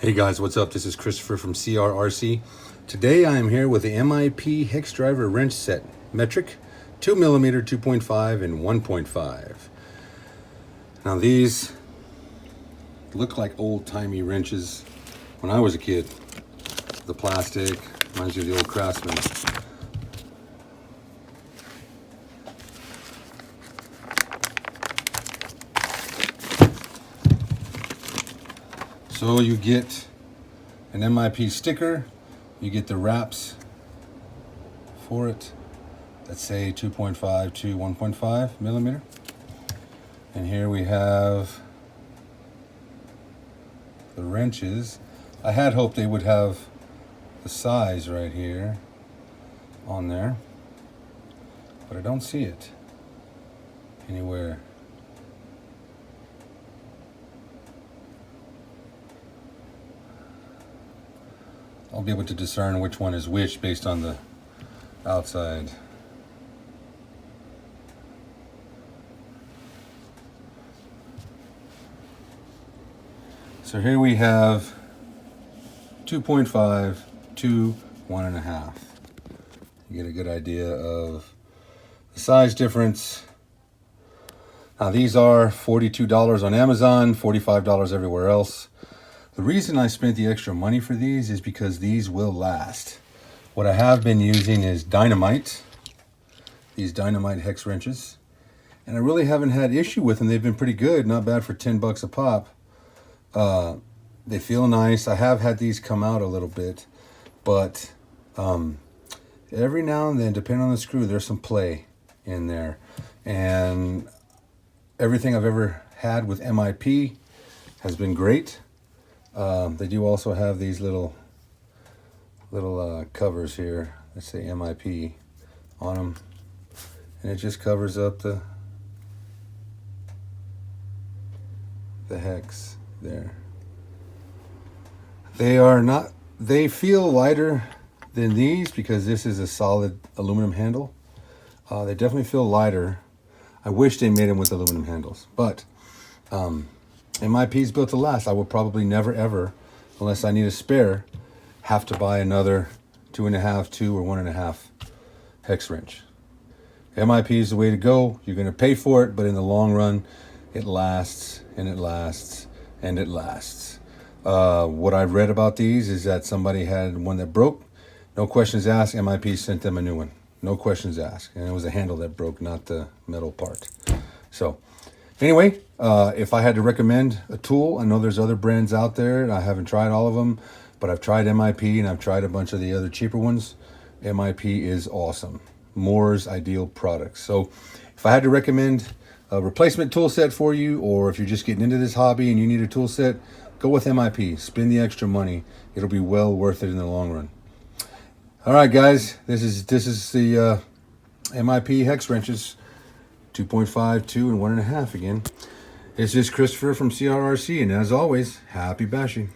Hey guys, what's up? This is Christopher from CRRC. Today I am here with the MIP Hex Driver Wrench Set, Metric, 2mm, 2.5, and 1.5. Now these look like old-timey wrenches when I was a kid. The plastic reminds you of the old Craftsman. So you get an MIP sticker, you get the wraps for it that say 2.5 to 1.5 millimeter. And here we have the wrenches. I had hoped they would have the size right here on there, but I don't see it anywhere. I'll be able to discern which one is which based on the outside. So here we have 2.5 to 1.5. You get a good idea of the size difference. Now these are $42 on Amazon, $45 everywhere else. The reason I spent the extra money for these is because these will last. What I have been using is dynamite, these dynamite hex wrenches, and I really haven't had issue with them. They've been pretty good, not bad for 10 bucks a pop. They feel nice. I have had these come out a little bit, but every now and then, depending on the screw, there's some play in there. And everything I've ever had with MIP has been great. They do also have these little covers here that say MIP on them, and it just covers up the hex there. They feel lighter than these because this is a solid aluminum handle. They definitely feel lighter. I wish they made them with aluminum handles, but MIP is built to last. I will probably never ever, unless I need a spare, have to buy another 2.5, 2 or 1.5 hex wrench. MIP is the way to go. You're going to pay for it, but in the long run, it lasts and it lasts and it lasts. What I've read about these is that somebody had one that broke. No questions asked. MIP sent them a new one. No questions asked. And it was a handle that broke, not the metal part. So anyway, if I had to recommend a tool, I know there's other brands out there, and I haven't tried all of them, but I've tried MIP and I've tried a bunch of the other cheaper ones. MIP is awesome. Moore's Ideal Products. So if I had to recommend a replacement tool set for you, or if you're just getting into this hobby and you need a tool set, go with MIP. Spend the extra money. It'll be well worth it in the long run. All right, guys, this is the MIP hex wrenches. 2.5, 2, and 1.5 again. It's just Christopher from CRRC, and as always, happy bashing.